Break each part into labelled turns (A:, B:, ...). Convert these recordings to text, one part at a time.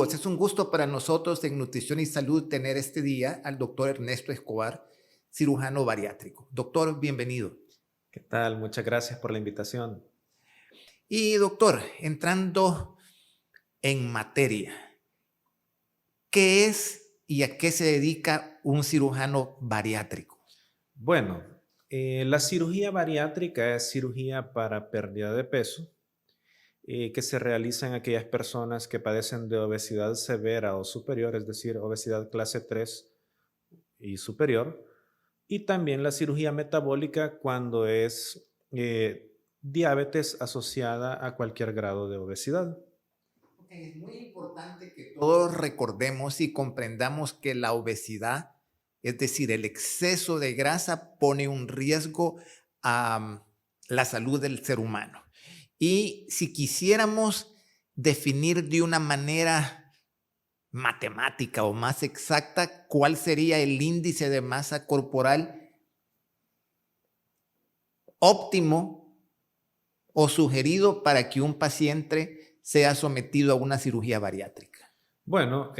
A: amigos, es un gusto para nosotros en Nutrición y Salud tener este día al doctor Ernesto Escobar, cirujano bariátrico. Doctor, bienvenido.
B: ¿Qué tal? Muchas gracias por la invitación.
A: Y doctor, entrando en materia, ¿qué es y a qué se dedica un cirujano bariátrico?
B: Bueno, la cirugía bariátrica es cirugía para pérdida de peso que se realiza en aquellas personas que padecen de obesidad severa o superior, es decir, obesidad clase 3 y superior. Y también la cirugía metabólica cuando es diabetes asociada a cualquier grado de obesidad.
A: Ok, es muy importante que todos recordemos y comprendamos que la obesidad, es decir, el exceso de grasa, pone un riesgo a la salud del ser humano. Y si quisiéramos definir de una manera matemática o más exacta, ¿cuál sería el índice de masa corporal óptimo o sugerido para que un paciente sea sometido a una cirugía bariátrica?
B: Bueno,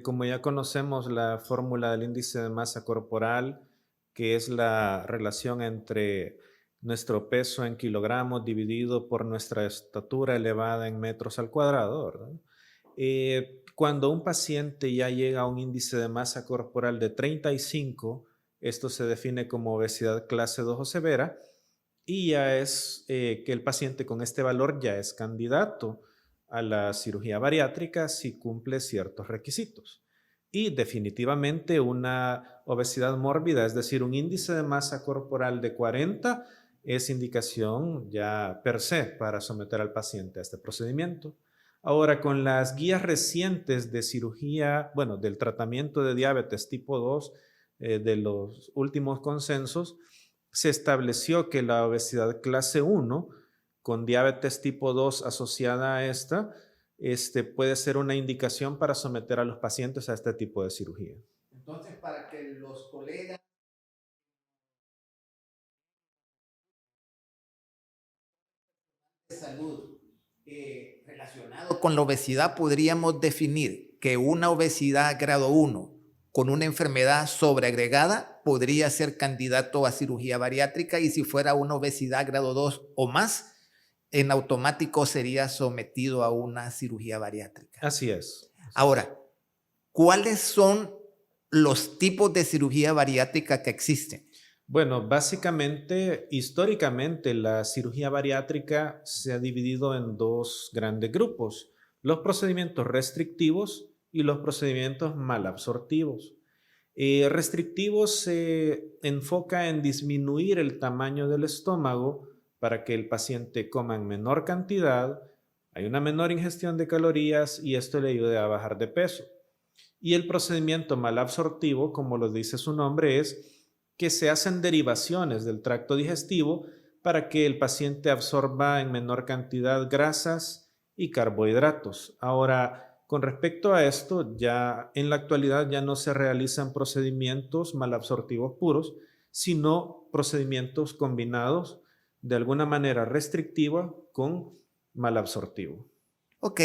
B: como ya conocemos la fórmula del índice de masa corporal, que es la relación entre nuestro peso en kilogramos dividido por nuestra estatura elevada en metros al cuadrado, ¿verdad? Cuando un paciente ya llega a un índice de masa corporal de 35, esto se define como obesidad clase 2 o severa, y ya es que el paciente con este valor ya es candidato a la cirugía bariátrica si cumple ciertos requisitos. Y definitivamente una obesidad mórbida, es decir, un índice de masa corporal de 40, es indicación ya per se para someter al paciente a este procedimiento. Ahora, con las guías recientes de cirugía, bueno, del tratamiento de diabetes tipo 2, de los últimos consensos, se estableció que la obesidad clase 1 con diabetes tipo 2 asociada a esta, puede ser una indicación para someter a los pacientes a este tipo de cirugía.
A: Entonces, para que los colegas de salud relacionados con la obesidad, podríamos definir que una obesidad grado 1 con una enfermedad sobreagregada podría ser candidato a cirugía bariátrica, y si fuera una obesidad grado 2 o más, en automático sería sometido a una cirugía bariátrica.
B: Así es.
A: Ahora, ¿cuáles son los tipos de cirugía bariátrica que existen?
B: Bueno, básicamente, históricamente, la cirugía bariátrica se ha dividido en dos grandes grupos: los procedimientos restrictivos y los procedimientos malabsortivos. Restrictivos se enfoca en disminuir el tamaño del estómago para que el paciente coma en menor cantidad, hay una menor ingestión de calorías y esto le ayude a bajar de peso. Y el procedimiento malabsortivo, como lo dice su nombre, es que se hacen derivaciones del tracto digestivo para que el paciente absorba en menor cantidad grasas y carbohidratos. Ahora, con respecto a esto, ya en la actualidad ya no se realizan procedimientos malabsortivos puros, sino procedimientos combinados de alguna manera restrictiva con malabsortivo.
A: Ok,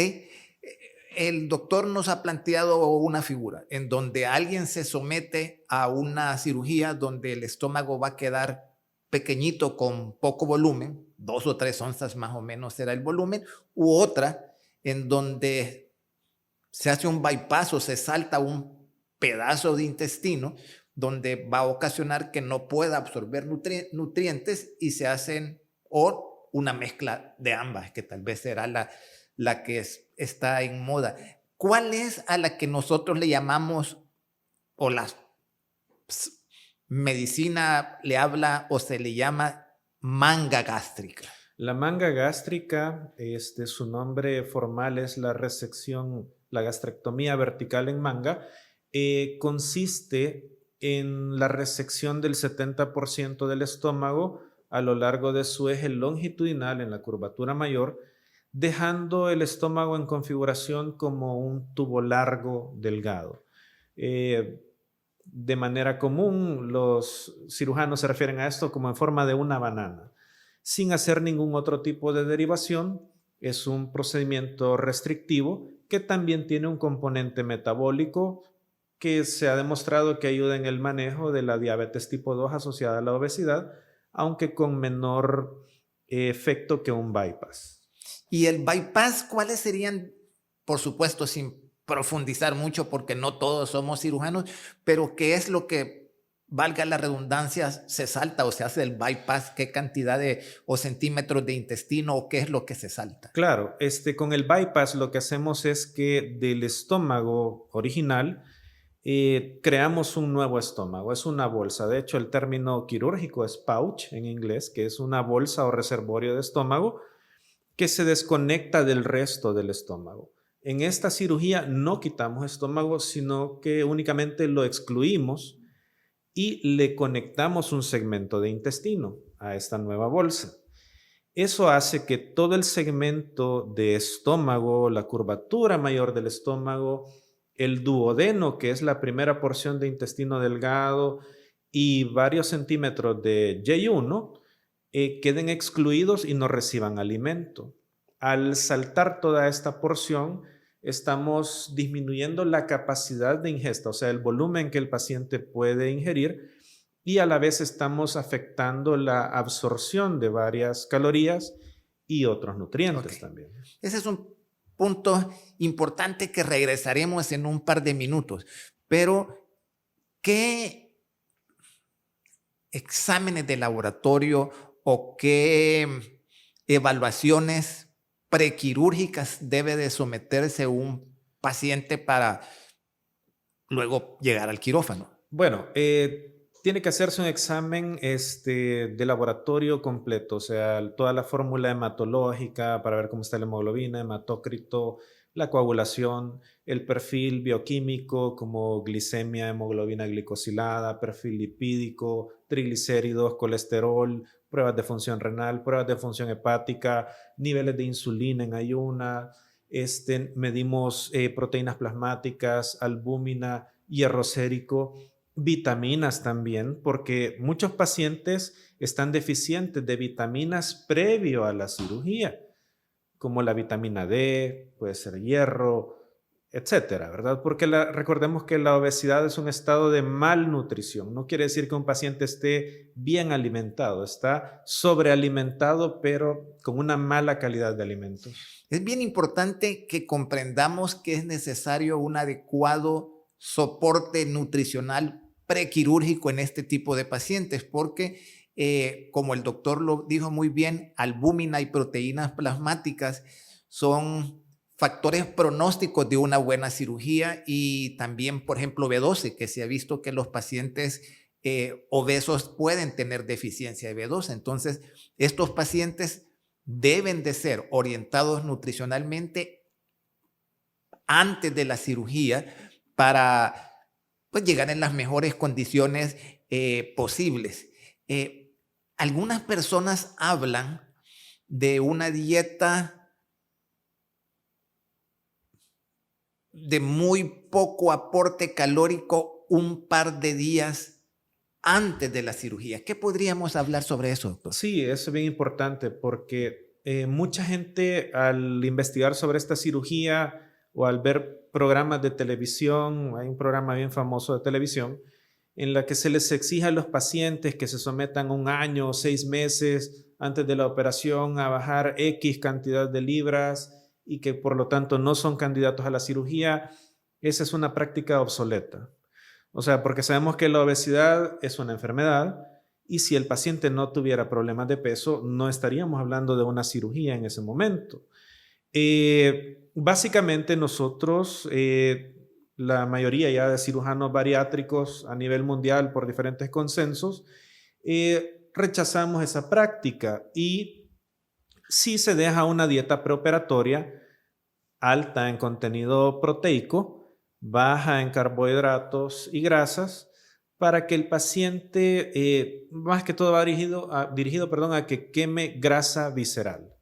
A: el doctor nos ha planteado una figura en donde alguien se somete a una cirugía donde el estómago va a quedar pequeñito con poco volumen, 2 o 3 onzas más o menos será el volumen, u otra en donde se hace un bypass o se salta un pedazo de intestino donde va a ocasionar que no pueda absorber nutrientes y se hacen o una mezcla de ambas, que tal vez será la que está en moda. ¿Cuál es a la que nosotros le llamamos o la medicina le habla o se le llama manga gástrica?
B: La manga gástrica, su nombre formal es la resección, la gastrectomía vertical en manga, consiste en la resección del 70% del estómago a lo largo de su eje longitudinal en la curvatura mayor, dejando el estómago en configuración como un tubo largo delgado. De manera común, los cirujanos se refieren a esto como en forma de una banana, sin hacer ningún otro tipo de derivación. Es un procedimiento restrictivo que también tiene un componente metabólico que se ha demostrado que ayuda en el manejo de la diabetes tipo 2 asociada a la obesidad, aunque con menor efecto que un bypass.
A: Y el bypass, ¿cuáles serían, por supuesto, sin profundizar mucho, porque no todos somos cirujanos, pero qué es lo que, valga la redundancia, se salta o se hace el bypass? ¿Qué cantidad de o centímetros de intestino o qué es lo que se salta?
B: Claro, con el bypass lo que hacemos es que del estómago original creamos un nuevo estómago, es una bolsa. De hecho, el término quirúrgico es pouch en inglés, que es una bolsa o reservorio de estómago que se desconecta del resto del estómago. En esta cirugía no quitamos estómago, sino que únicamente lo excluimos y le conectamos un segmento de intestino a esta nueva bolsa. Eso hace que todo el segmento de estómago, la curvatura mayor del estómago, el duodeno, que es la primera porción de intestino delgado, y varios centímetros de J1 queden excluidos y no reciban alimento. Al saltar toda esta porción, estamos disminuyendo la capacidad de ingesta, o sea, el volumen que el paciente puede ingerir, y a la vez estamos afectando la absorción de varias calorías y otros nutrientes también.
A: Ese es un punto importante que regresaremos en un par de minutos. Pero, ¿qué exámenes de laboratorio o qué evaluaciones prequirúrgicas debe de someterse un paciente para luego llegar al quirófano?
B: Bueno, tiene que hacerse un examen de laboratorio completo, o sea, toda la fórmula hematológica para ver cómo está la hemoglobina, hematócrito, la coagulación, el perfil bioquímico como glicemia, hemoglobina glicosilada, perfil lipídico, triglicéridos, colesterol, pruebas de función renal, pruebas de función hepática, niveles de insulina en ayuna, medimos proteínas plasmáticas, albúmina, hierro sérico, vitaminas también, porque muchos pacientes están deficientes de vitaminas previo a la cirugía, como la vitamina D, puede ser hierro, etcétera, ¿verdad? Porque recordemos que la obesidad es un estado de malnutrición. No quiere decir que un paciente esté bien alimentado, está sobrealimentado, pero con una mala calidad de alimentos.
A: Es bien importante que comprendamos que es necesario un adecuado soporte nutricional prequirúrgico en este tipo de pacientes, porque como el doctor lo dijo muy bien, albúmina y proteínas plasmáticas son factores pronósticos de una buena cirugía, y también, por ejemplo, B12, que se ha visto que los pacientes obesos pueden tener deficiencia de B12. Entonces, estos pacientes deben de ser orientados nutricionalmente antes de la cirugía para pues, llegar en las mejores condiciones posibles. Algunas personas hablan de una dieta de muy poco aporte calórico un par de días antes de la cirugía. ¿Qué podríamos hablar sobre eso, doctor?
B: Sí, eso es bien importante porque mucha gente al investigar sobre esta cirugía o al ver programas de televisión, hay un programa bien famoso de televisión en la que se les exige a los pacientes que se sometan 1 año o 6 meses antes de la operación a bajar X cantidad de libras y que por lo tanto no son candidatos a la cirugía. Esa es una práctica obsoleta. O sea, porque sabemos que la obesidad es una enfermedad y si el paciente no tuviera problemas de peso, no estaríamos hablando de una cirugía en ese momento. Básicamente nosotros, la mayoría ya de cirujanos bariátricos a nivel mundial por diferentes consensos, rechazamos esa práctica y sí se deja una dieta preoperatoria alta en contenido proteico, baja en carbohidratos y grasas, para que el paciente, más que todo va dirigido a que queme grasa visceral.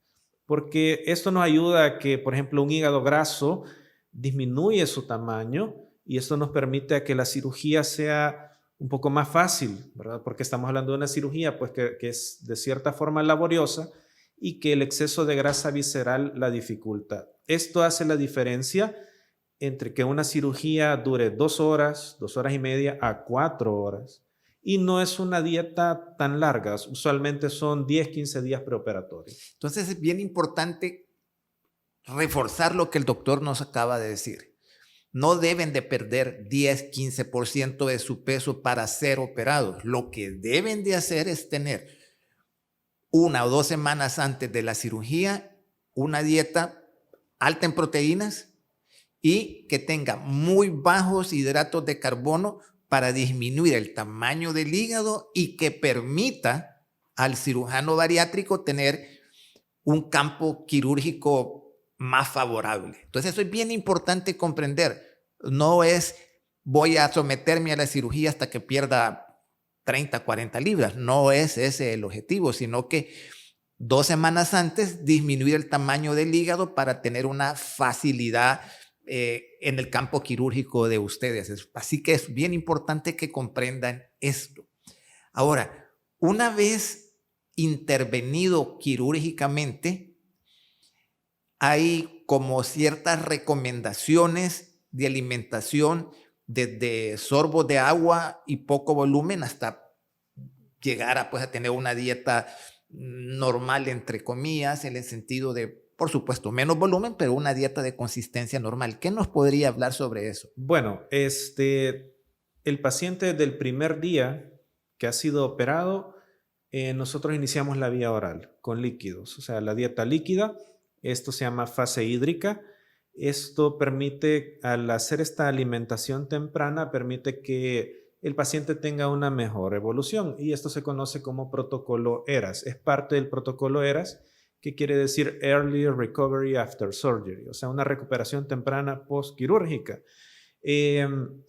B: Porque esto nos ayuda a que, por ejemplo, un hígado graso disminuye su tamaño y esto nos permite a que la cirugía sea un poco más fácil, ¿verdad? Porque estamos hablando de una cirugía pues, que es de cierta forma laboriosa y que el exceso de grasa visceral la dificulta. Esto hace la diferencia entre que una cirugía dure 2 horas, 2 horas y media a 4 horas. Y no es una dieta tan larga, usualmente son 10, 15 días preoperatorios.
A: Entonces es bien importante reforzar lo que el doctor nos acaba de decir. No deben de perder 10, 15% de su peso para ser operados. Lo que deben de hacer es tener 1 o 2 semanas antes de la cirugía una dieta alta en proteínas y que tenga muy bajos hidratos de carbono para disminuir el tamaño del hígado y que permita al cirujano bariátrico tener un campo quirúrgico más favorable. Entonces eso es bien importante comprender. No es voy a someterme a la cirugía hasta que pierda 30, 40 libras. No es ese el objetivo, sino que 2 semanas antes disminuir el tamaño del hígado para tener una facilidad en el campo quirúrgico de ustedes. Así que es bien importante que comprendan esto. Ahora, una vez intervenido quirúrgicamente, hay como ciertas recomendaciones de alimentación desde sorbos de agua y poco volumen hasta llegar a, pues, a tener una dieta normal, entre comillas, en el sentido de, por supuesto, menos volumen, pero una dieta de consistencia normal. ¿Qué nos podría hablar sobre eso?
B: Bueno, el paciente del primer día que ha sido operado, nosotros iniciamos la vía oral con líquidos, o sea, la dieta líquida. Esto se llama fase hídrica. Esto permite, al hacer esta alimentación temprana, permite que el paciente tenga una mejor evolución y esto se conoce como protocolo ERAS. Es parte del protocolo ERAS, que quiere decir Early Recovery After Surgery, o sea, una recuperación temprana postquirúrgica. El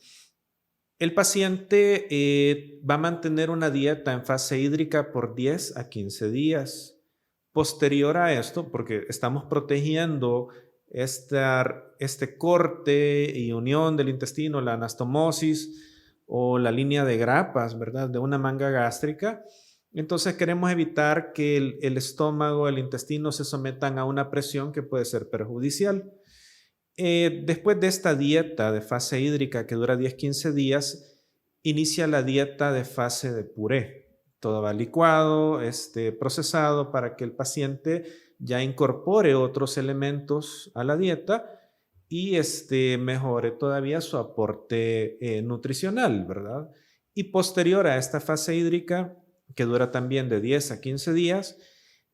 B: paciente va a mantener una dieta en fase hídrica por 10 a 15 días. Posterior a esto, porque estamos protegiendo este corte y unión del intestino, la anastomosis o la línea de grapas, ¿verdad?, de una manga gástrica. Entonces queremos evitar que el estómago, el intestino se sometan a una presión que puede ser perjudicial. Después de esta dieta de fase hídrica que dura 10-15 días, inicia la dieta de fase de puré. Todo va licuado, procesado para que el paciente ya incorpore otros elementos a la dieta y mejore todavía su aporte nutricional, ¿verdad? Y posterior a esta fase hídrica, que dura también de 10 a 15 días,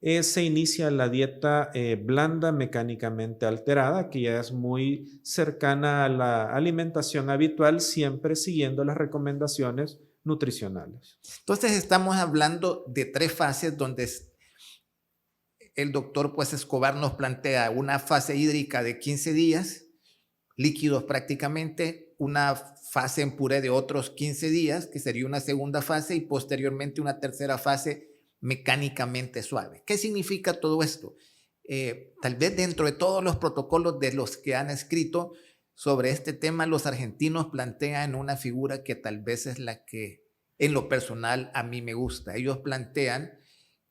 B: se inicia la dieta blanda mecánicamente alterada, que ya es muy cercana a la alimentación habitual, siempre siguiendo las recomendaciones nutricionales.
A: Entonces estamos hablando de 3 fases donde el doctor pues Escobar nos plantea una fase hídrica de 15 días, líquidos prácticamente, una fase en puré de otros 15 días, que sería una segunda fase, y posteriormente una tercera fase mecánicamente suave. ¿Qué significa todo esto? Tal vez dentro de todos los protocolos de los que han escrito sobre este tema, los argentinos plantean una figura que tal vez es la que en lo personal a mí me gusta. Ellos plantean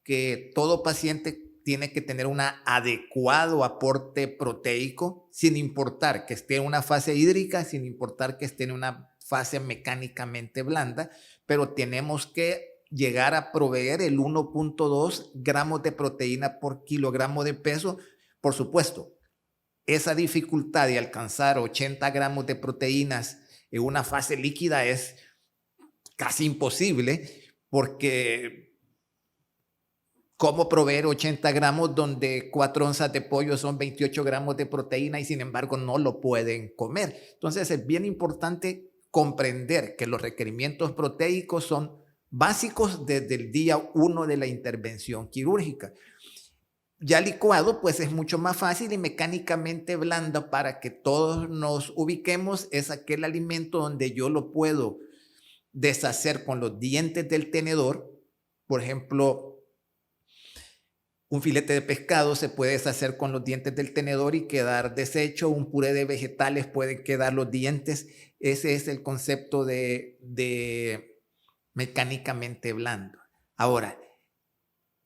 A: que todo paciente tiene que tener un adecuado aporte proteico, sin importar que esté en una fase hídrica, sin importar que esté en una fase mecánicamente blanda, pero tenemos que llegar a proveer el 1.2 gramos de proteína por kilogramo de peso. Por supuesto, esa dificultad de alcanzar 80 gramos de proteínas en una fase líquida es casi imposible, porque ¿cómo proveer 80 gramos donde 4 onzas de pollo son 28 gramos de proteína y sin embargo no lo pueden comer? Entonces es bien importante comprender que los requerimientos proteicos son básicos desde el día 1 de la intervención quirúrgica. Ya licuado, pues es mucho más fácil, y mecánicamente blando, para que todos nos ubiquemos, es aquel alimento donde yo lo puedo deshacer con los dientes del tenedor. Por ejemplo, un filete de pescado se puede deshacer con los dientes del tenedor y quedar deshecho. Un puré de vegetales pueden quedar los dientes. Ese es el concepto de mecánicamente blando. Ahora,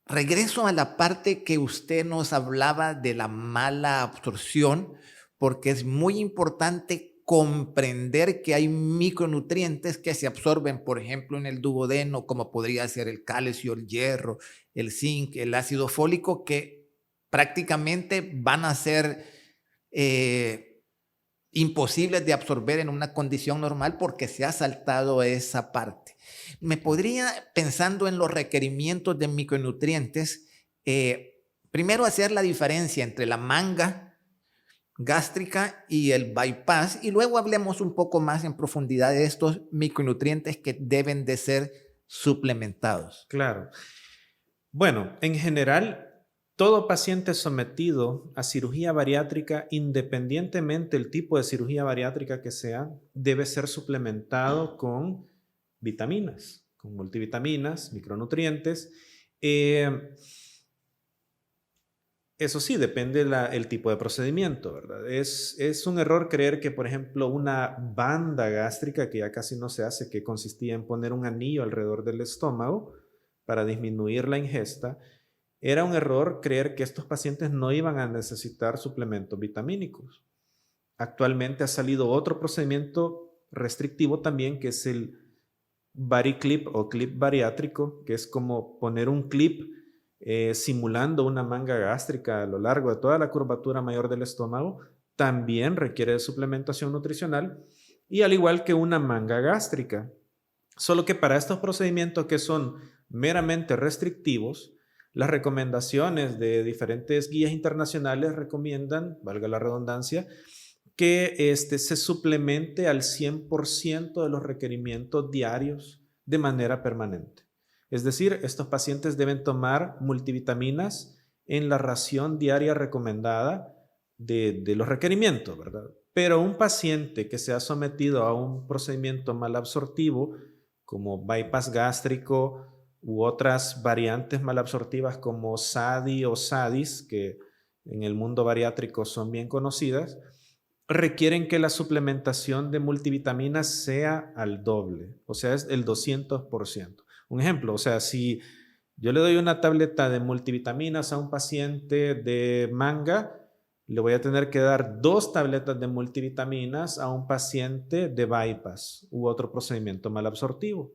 A: regreso a la parte que usted nos hablaba de la mala absorción, porque es muy importante comprender que hay micronutrientes que se absorben, por ejemplo, en el duodeno, como podría ser el calcio, el hierro, el zinc, el ácido fólico, que prácticamente van a ser eh, imposibles de absorber en una condición normal porque se ha saltado esa parte. Me podría, pensando en los requerimientos de micronutrientes, primero hacer la diferencia entre la manga gástrica y el bypass, y luego hablemos un poco más en profundidad de estos micronutrientes que deben de ser suplementados.
B: Claro. Bueno, en general, todo paciente sometido a cirugía bariátrica, independientemente del tipo de cirugía bariátrica que sea, debe ser suplementado con vitaminas, con multivitaminas, micronutrientes. Eso sí, depende el tipo de procedimiento, ¿verdad? Es un error creer que, por ejemplo, una banda gástrica, que ya casi no se hace, que consistía en poner un anillo alrededor del estómago para disminuir la ingesta, era un error creer que estos pacientes no iban a necesitar suplementos vitamínicos. Actualmente ha salido otro procedimiento restrictivo también, que es el Bariclip o clip bariátrico, que es como poner un clip simulando una manga gástrica a lo largo de toda la curvatura mayor del estómago. También requiere de suplementación nutricional, y al igual que una manga gástrica. Solo que para estos procedimientos que son meramente restrictivos, las recomendaciones de diferentes guías internacionales recomiendan, valga la redundancia, que se suplemente al 100% de los requerimientos diarios de manera permanente. Es decir, estos pacientes deben tomar multivitaminas en la ración diaria recomendada de los requerimientos, ¿verdad? Pero un paciente que se ha sometido a un procedimiento malabsortivo, como bypass gástrico u otras variantes malabsortivas como SADI o SADIS, que en el mundo bariátrico son bien conocidas, requieren que la suplementación de multivitaminas sea al doble, o sea, es el 200%. Un ejemplo, o sea, si yo le doy una tableta de multivitaminas a un paciente de manga, le voy a tener que dar 2 tabletas de multivitaminas a un paciente de bypass u otro procedimiento malabsortivo.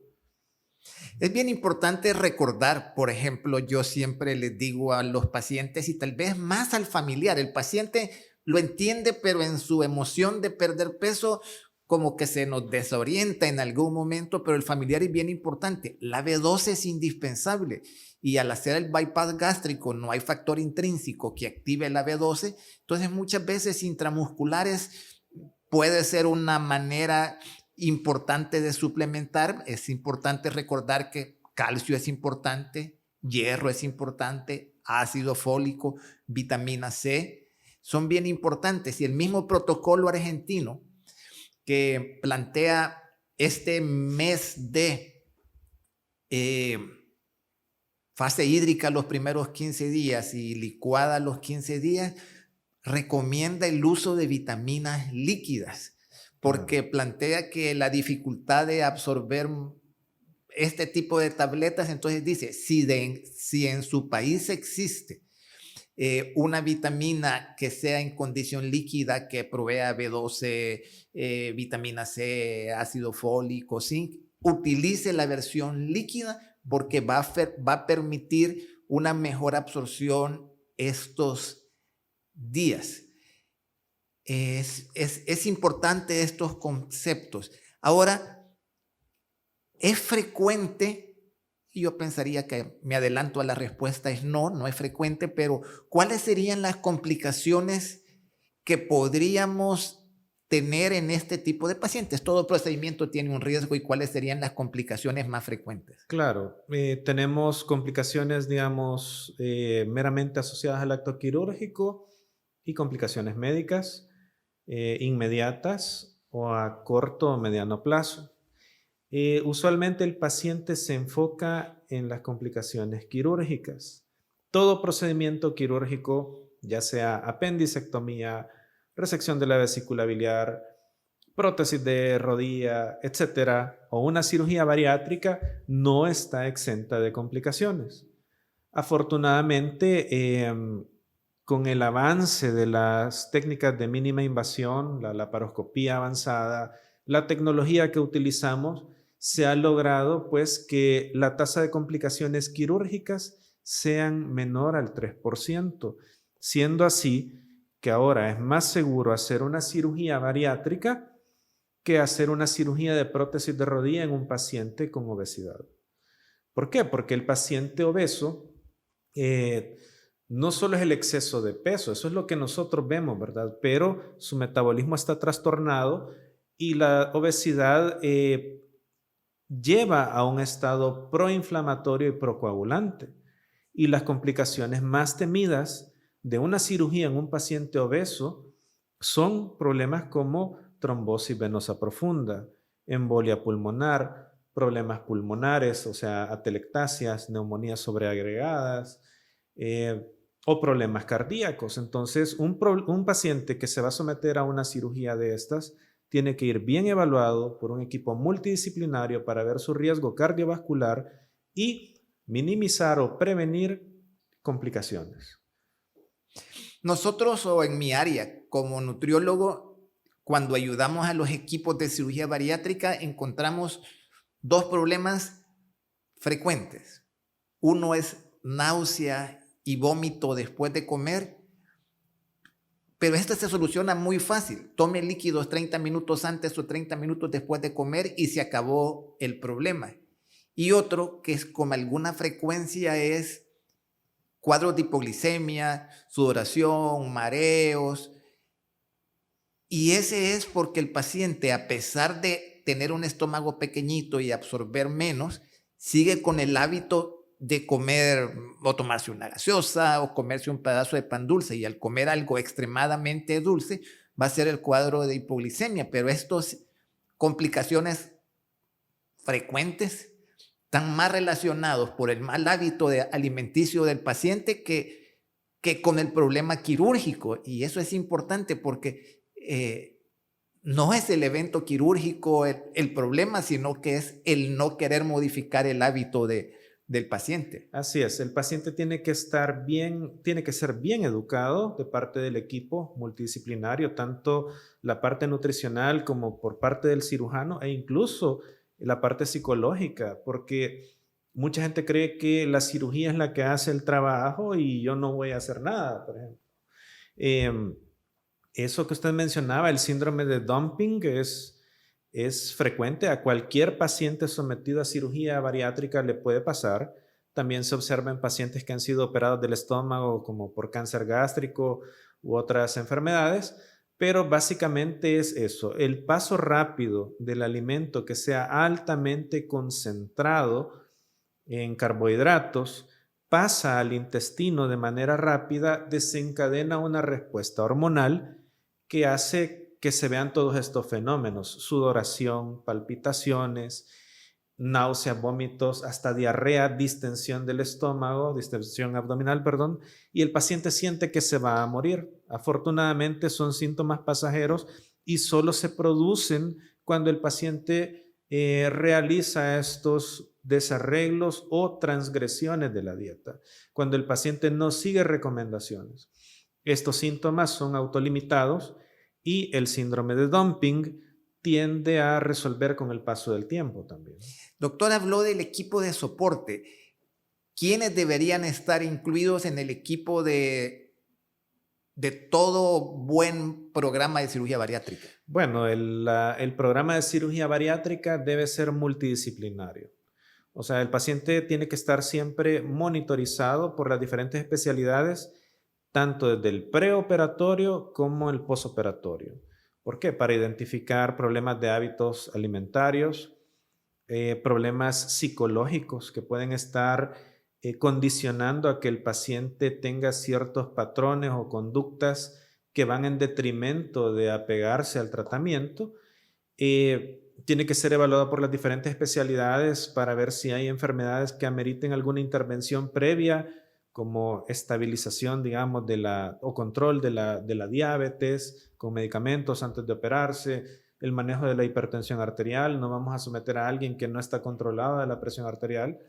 A: Es bien importante recordar, por ejemplo, yo siempre les digo a los pacientes y tal vez más al familiar, el paciente lo entiende, pero en su emoción de perder peso, como que se nos desorienta en algún momento, pero el familiar es bien importante. La B12 es indispensable y al hacer el bypass gástrico no hay factor intrínseco que active la B12, entonces muchas veces intramusculares puede ser una manera importante de suplementar. Es importante recordar que calcio es importante, hierro es importante, ácido fólico, vitamina C, son bien importantes. Y el mismo protocolo argentino que plantea este mes de fase hídrica los primeros 15 días y licuada los 15 días, recomienda el uso de vitaminas líquidas, porque plantea que la dificultad de absorber este tipo de tabletas, entonces dice, si en su país existe una vitamina que sea en condición líquida, que provea B12, vitamina C, ácido fólico, zinc, utilice la versión líquida porque va a permitir una mejor absorción estos días. Es importante estos conceptos. Ahora, es frecuente, y yo pensaría que me adelanto a la respuesta, es no, no es frecuente, pero ¿cuáles serían las complicaciones que podríamos tener en este tipo de pacientes? Todo procedimiento tiene un riesgo, y ¿cuáles serían las complicaciones más frecuentes?
B: Claro, tenemos complicaciones, digamos, meramente asociadas al acto quirúrgico y complicaciones médicas inmediatas o a corto o mediano plazo. Usualmente el paciente se enfoca en las complicaciones quirúrgicas. Todo procedimiento quirúrgico, ya sea apendicectomía, resección de la vesícula biliar, prótesis de rodilla, etcétera, o una cirugía bariátrica, no está exenta de complicaciones. Afortunadamente, con el avance de las técnicas de mínima invasión, la laparoscopía avanzada, la tecnología que utilizamos, se ha logrado pues que la tasa de complicaciones quirúrgicas sean menor al 3%, siendo así que ahora es más seguro hacer una cirugía bariátrica que hacer una cirugía de prótesis de rodilla en un paciente con obesidad. ¿Por qué? Porque el paciente obeso eh, no solo es el exceso de peso, eso es lo que nosotros vemos, ¿verdad? Pero su metabolismo está trastornado y la obesidad lleva a un estado proinflamatorio y procoagulante. Y las complicaciones más temidas de una cirugía en un paciente obeso son problemas como trombosis venosa profunda, embolia pulmonar, problemas pulmonares, o sea, atelectasias, neumonías sobreagregadas, eh, o problemas cardíacos. Entonces, un paciente que se va a someter a una cirugía de estas tiene que ir bien evaluado por un equipo multidisciplinario para ver su riesgo cardiovascular y minimizar o prevenir complicaciones.
A: Nosotros o en mi área, como nutriólogo, cuando ayudamos a los equipos de cirugía bariátrica, encontramos dos problemas frecuentes. Uno es náusea y vómito después de comer, pero este se soluciona muy fácil. Tome líquidos 30 minutos antes o 30 minutos después de comer y se acabó el problema. Y otro que es con alguna frecuencia es cuadros de hipoglicemia, sudoración, mareos. Y ese es porque el paciente, a pesar de tener un estómago pequeñito y absorber menos, sigue con el hábito de comer o tomarse una gaseosa o comerse un pedazo de pan dulce, y al comer algo extremadamente dulce va a ser el cuadro de hipoglicemia. Pero estas complicaciones frecuentes están más relacionados por el mal hábito alimenticio del paciente que con el problema quirúrgico. Y eso es importante porque no es el evento quirúrgico el problema, sino que es el no querer modificar el hábito del paciente.
B: Así es, el paciente tiene que estar bien, tiene que ser bien educado de parte del equipo multidisciplinario, tanto la parte nutricional como por parte del cirujano e incluso la parte psicológica, porque mucha gente cree que la cirugía es la que hace el trabajo y yo no voy a hacer nada, por ejemplo. Em, Eso que usted mencionaba, el síndrome de dumping, es frecuente. A cualquier paciente sometido a cirugía bariátrica le puede pasar. También se observa en pacientes que han sido operados del estómago, como por cáncer gástrico u otras enfermedades. Pero básicamente es eso, el paso rápido del alimento que sea altamente concentrado en carbohidratos pasa al intestino de manera rápida, desencadena una respuesta hormonal que hace que se vean todos estos fenómenos: sudoración, palpitaciones, náuseas, vómitos, hasta diarrea, distensión del estómago, distensión abdominal, perdón, y el paciente siente que se va a morir. Afortunadamente son síntomas pasajeros y solo se producen cuando el paciente realiza estos desarreglos o transgresiones de la dieta, cuando el paciente no sigue recomendaciones. Estos síntomas son autolimitados y el síndrome de dumping tiende a resolver con el paso del tiempo también.
A: Doctor, habló del equipo de soporte. ¿Quiénes deberían estar incluidos en el equipo de todo buen programa de cirugía bariátrica?
B: Bueno, el programa de cirugía bariátrica debe ser multidisciplinario. O sea, el paciente tiene que estar siempre monitorizado por las diferentes especialidades, tanto desde el preoperatorio como el posoperatorio. ¿Por qué? Para identificar problemas de hábitos alimentarios, problemas psicológicos que pueden estar condicionando a que el paciente tenga ciertos patrones o conductas que van en detrimento de apegarse al tratamiento. Tiene que ser evaluado por las diferentes especialidades para ver si hay enfermedades que ameriten alguna intervención previa, como estabilización, digamos, o control de la diabetes con medicamentos antes de operarse, el manejo de la hipertensión arterial. No vamos a someter a alguien que no está controlado de la presión arterial.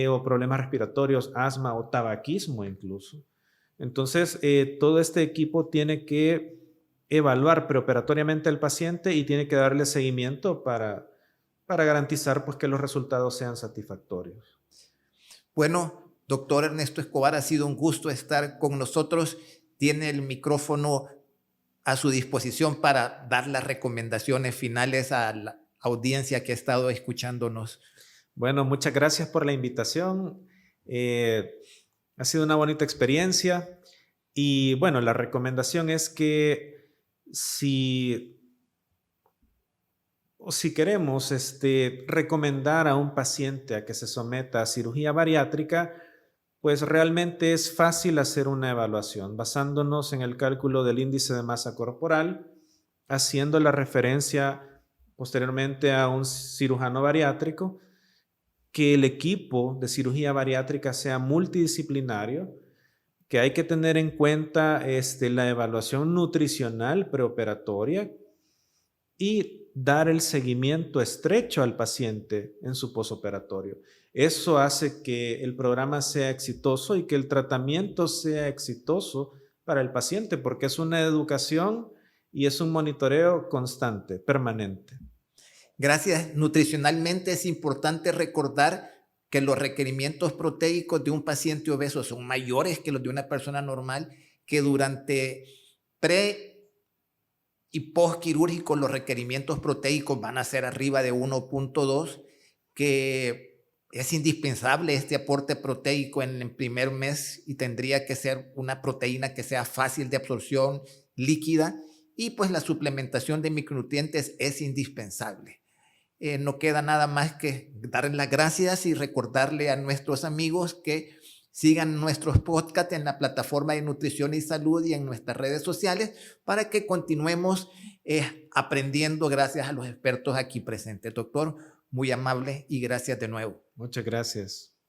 B: o problemas respiratorios, asma o tabaquismo incluso. Entonces, todo este equipo tiene que evaluar preoperatoriamente al paciente y tiene que darle seguimiento para garantizar pues, que los resultados sean satisfactorios.
A: Bueno, doctor Ernesto Escobar, ha sido un gusto estar con nosotros. Tiene el micrófono a su disposición para dar las recomendaciones finales a la audiencia que ha estado escuchándonos.
B: Bueno, muchas gracias por la invitación. Ha sido una bonita experiencia y bueno, la recomendación es que si queremos recomendar a un paciente a que se someta a cirugía bariátrica, pues realmente es fácil hacer una evaluación basándonos en el cálculo del índice de masa corporal, haciendo la referencia posteriormente a un cirujano bariátrico, que el equipo de cirugía bariátrica sea multidisciplinario, que hay que tener en cuenta la evaluación nutricional preoperatoria y dar el seguimiento estrecho al paciente en su posoperatorio. Eso hace que el programa sea exitoso y que el tratamiento sea exitoso para el paciente, porque es una educación y es un monitoreo constante, permanente.
A: Gracias. Nutricionalmente es importante recordar que los requerimientos proteicos de un paciente obeso son mayores que los de una persona normal, que durante pre y postquirúrgico los requerimientos proteicos van a ser arriba de 1.2, que es indispensable este aporte proteico en el primer mes y tendría que ser una proteína que sea fácil de absorción, líquida, y pues la suplementación de micronutrientes es indispensable. No queda nada más que darle las gracias y recordarle a nuestros amigos que sigan nuestros podcasts en la plataforma de Nutrición y Salud y en nuestras redes sociales para que continuemos aprendiendo gracias a los expertos aquí presentes. Doctor, muy amable y gracias de nuevo.
B: Muchas gracias.